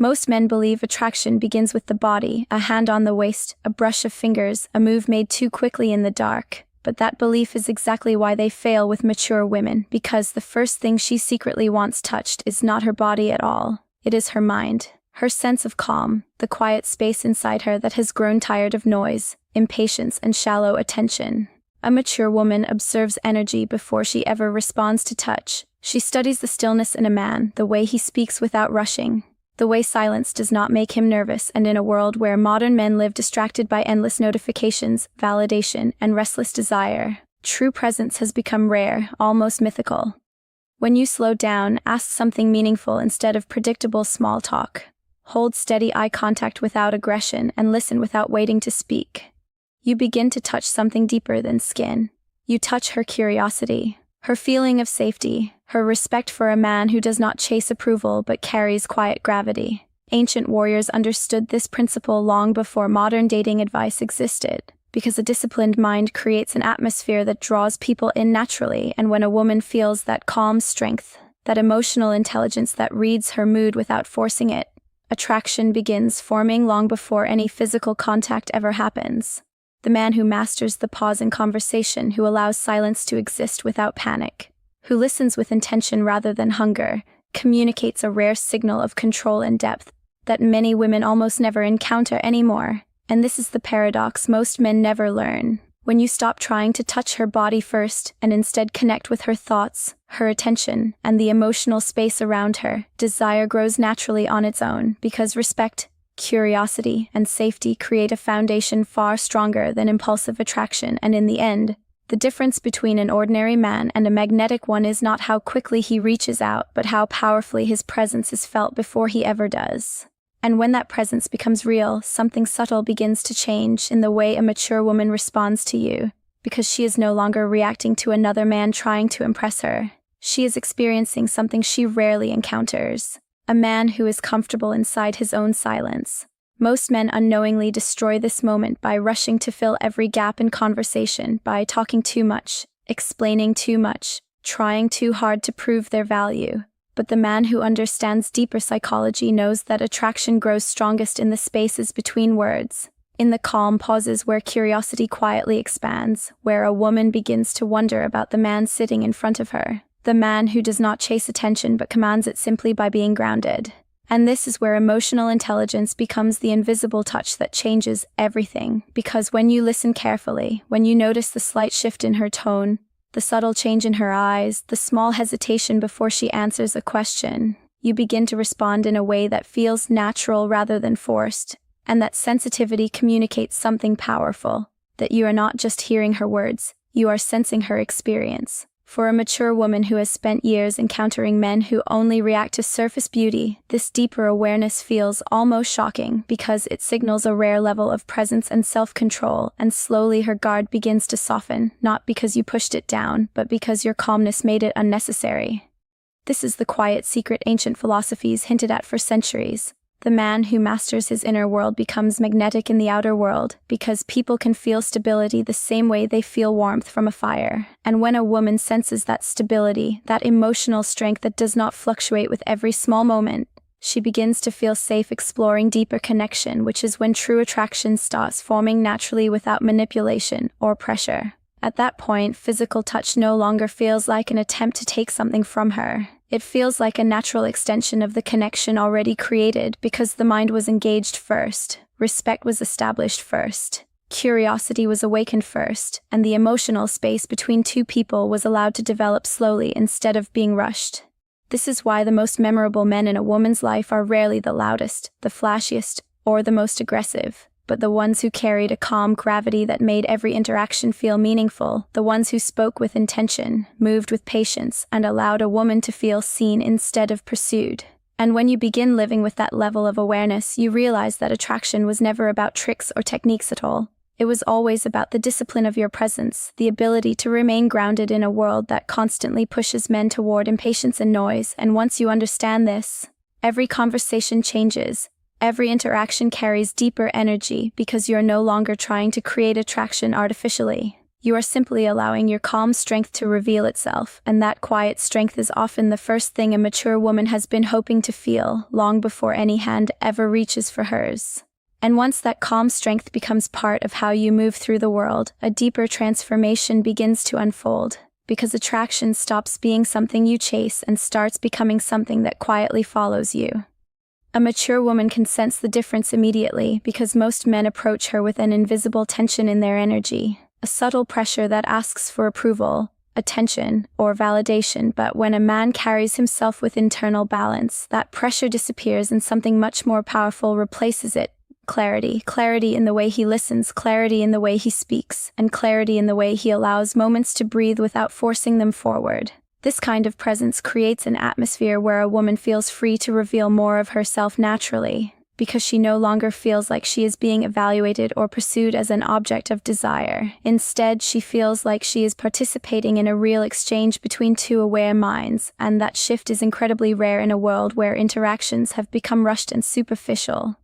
Most men believe attraction begins with the body, a hand on the waist, a brush of fingers, a move made too quickly in the dark. But that belief is exactly why they fail with mature women, because the first thing she secretly wants touched is not her body at all. It is her mind, her sense of calm, the quiet space inside her that has grown tired of noise, impatience, and shallow attention. A mature woman observes energy before she ever responds to touch. She studies the stillness in a man, the way he speaks without rushing, the way silence does not make him nervous. And in a world where modern men live distracted by endless notifications, validation, and restless desire, true presence has become rare, almost mythical. When you slow down, ask something meaningful instead of predictable small talk. Hold steady eye contact without aggression and listen without waiting to speak. You begin to touch something deeper than skin. You touch her curiosity, her feeling of safety, her respect for a man who does not chase approval but carries quiet gravity. Ancient warriors understood this principle long before modern dating advice existed, because a disciplined mind creates an atmosphere that draws people in naturally, and when a woman feels that calm strength, that emotional intelligence that reads her mood without forcing it, attraction begins forming long before any physical contact ever happens. The man who masters the pause in conversation, who allows silence to exist without panic, who listens with intention rather than hunger, communicates a rare signal of control and depth that many women almost never encounter anymore. And this is the paradox most men never learn. When you stop trying to touch her body first and instead connect with her thoughts, her attention, and the emotional space around her, desire grows naturally on its own, because respect, curiosity, and safety create a foundation far stronger than impulsive attraction. And in the end, the difference between an ordinary man and a magnetic one is not how quickly he reaches out, but how powerfully his presence is felt before he ever does. And when that presence becomes real, something subtle begins to change in the way a mature woman responds to you, because she is no longer reacting to another man trying to impress her. She is experiencing something she rarely encounters, a man who is comfortable inside his own silence. Most men unknowingly destroy this moment by rushing to fill every gap in conversation, by talking too much, explaining too much, trying too hard to prove their value. But the man who understands deeper psychology knows that attraction grows strongest in the spaces between words, in the calm pauses where curiosity quietly expands, where a woman begins to wonder about the man sitting in front of her, the man who does not chase attention but commands it simply by being grounded. And this is where emotional intelligence becomes the invisible touch that changes everything, because when you listen carefully, when you notice the slight shift in her tone, the subtle change in her eyes, the small hesitation before she answers a question, you begin to respond in a way that feels natural rather than forced, and that sensitivity communicates something powerful, that you are not just hearing her words, you are sensing her experience. For a mature woman who has spent years encountering men who only react to surface beauty, this deeper awareness feels almost shocking, because it signals a rare level of presence and self-control, and slowly her guard begins to soften, not because you pushed it down, but because your calmness made it unnecessary. This is the quiet secret ancient philosophies hinted at for centuries. The man who masters his inner world becomes magnetic in the outer world, because people can feel stability the same way they feel warmth from a fire. And when a woman senses that stability, that emotional strength that does not fluctuate with every small moment, she begins to feel safe exploring deeper connection, which is when true attraction starts forming naturally without manipulation or pressure. At that point, physical touch no longer feels like an attempt to take something from her. It feels like a natural extension of the connection already created, because the mind was engaged first, respect was established first, curiosity was awakened first, and the emotional space between two people was allowed to develop slowly instead of being rushed. This is why the most memorable men in a woman's life are rarely the loudest, the flashiest, or the most aggressive, but the ones who carried a calm gravity that made every interaction feel meaningful, the ones who spoke with intention, moved with patience, and allowed a woman to feel seen instead of pursued. And when you begin living with that level of awareness, you realize that attraction was never about tricks or techniques at all. It was always about the discipline of your presence, the ability to remain grounded in a world that constantly pushes men toward impatience and noise. And once you understand this, every conversation changes. Every interaction carries deeper energy, because you're no longer trying to create attraction artificially. You are simply allowing your calm strength to reveal itself, and that quiet strength is often the first thing a mature woman has been hoping to feel, long before any hand ever reaches for hers. And once that calm strength becomes part of how you move through the world, a deeper transformation begins to unfold, because attraction stops being something you chase and starts becoming something that quietly follows you. A mature woman can sense the difference immediately because most men approach her with an invisible tension in their energy. A subtle pressure that asks for approval, attention, or validation, but when a man carries himself with internal balance, that pressure disappears and something much more powerful replaces it. Clarity. Clarity in the way he listens, clarity in the way he speaks, and clarity in the way he allows moments to breathe without forcing them forward. This kind of presence creates an atmosphere where a woman feels free to reveal more of herself naturally, because she no longer feels like she is being evaluated or pursued as an object of desire. Instead, she feels like she is participating in a real exchange between two aware minds, and that shift is incredibly rare in a world where interactions have become rushed and superficial.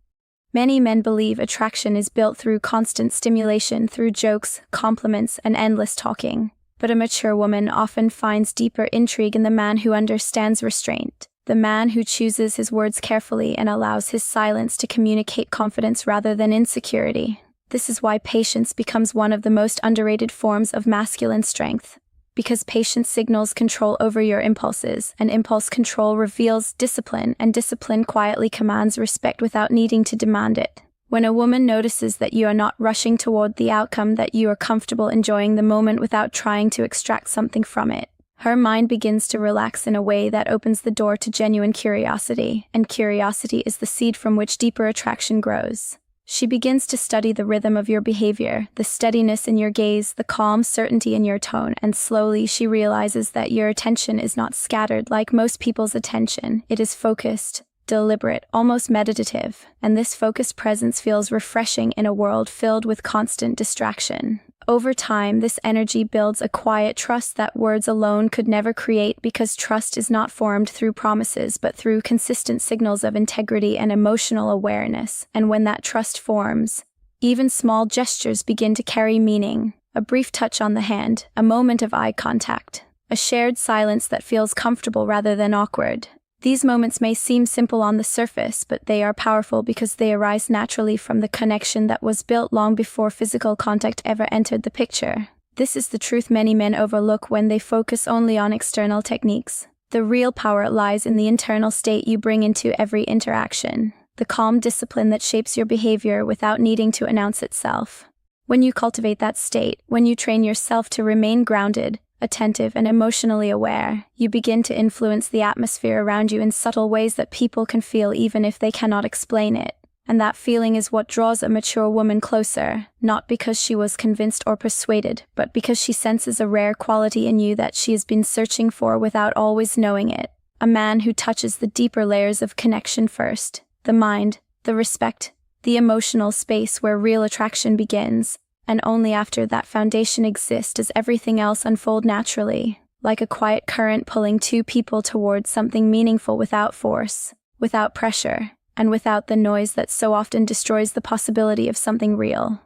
Many men believe attraction is built through constant stimulation, through jokes, compliments, and endless talking. But a mature woman often finds deeper intrigue in the man who understands restraint. The man who chooses his words carefully and allows his silence to communicate confidence rather than insecurity. This is why patience becomes one of the most underrated forms of masculine strength. Because patience signals control over your impulses, and impulse control reveals discipline, and discipline quietly commands respect without needing to demand it. When a woman notices that you are not rushing toward the outcome, that you are comfortable enjoying the moment without trying to extract something from it, her mind begins to relax in a way that opens the door to genuine curiosity, and curiosity is the seed from which deeper attraction grows. She begins to study the rhythm of your behavior, the steadiness in your gaze, the calm certainty in your tone, and slowly she realizes that your attention is not scattered like most people's attention. It is focused, deliberate, almost meditative, and this focused presence feels refreshing in a world filled with constant distraction. Over time, this energy builds a quiet trust that words alone could never create, because trust is not formed through promises but through consistent signals of integrity and emotional awareness. And when that trust forms, even small gestures begin to carry meaning. A brief touch on the hand, a moment of eye contact, a shared silence that feels comfortable rather than awkward. These moments may seem simple on the surface, but they are powerful because they arise naturally from the connection that was built long before physical contact ever entered the picture. This is the truth many men overlook when they focus only on external techniques. The real power lies in the internal state you bring into every interaction, the calm discipline that shapes your behavior without needing to announce itself. When you cultivate that state, when you train yourself to remain grounded, attentive, and emotionally aware, you begin to influence the atmosphere around you in subtle ways that people can feel even if they cannot explain it. And that feeling is what draws a mature woman closer, not because she was convinced or persuaded, but because she senses a rare quality in you that she has been searching for without always knowing it. A man who touches the deeper layers of connection first, the mind, the respect, the emotional space where real attraction begins. And only after that foundation exists does everything else unfold naturally, like a quiet current pulling two people towards something meaningful without force, without pressure, and without the noise that so often destroys the possibility of something real.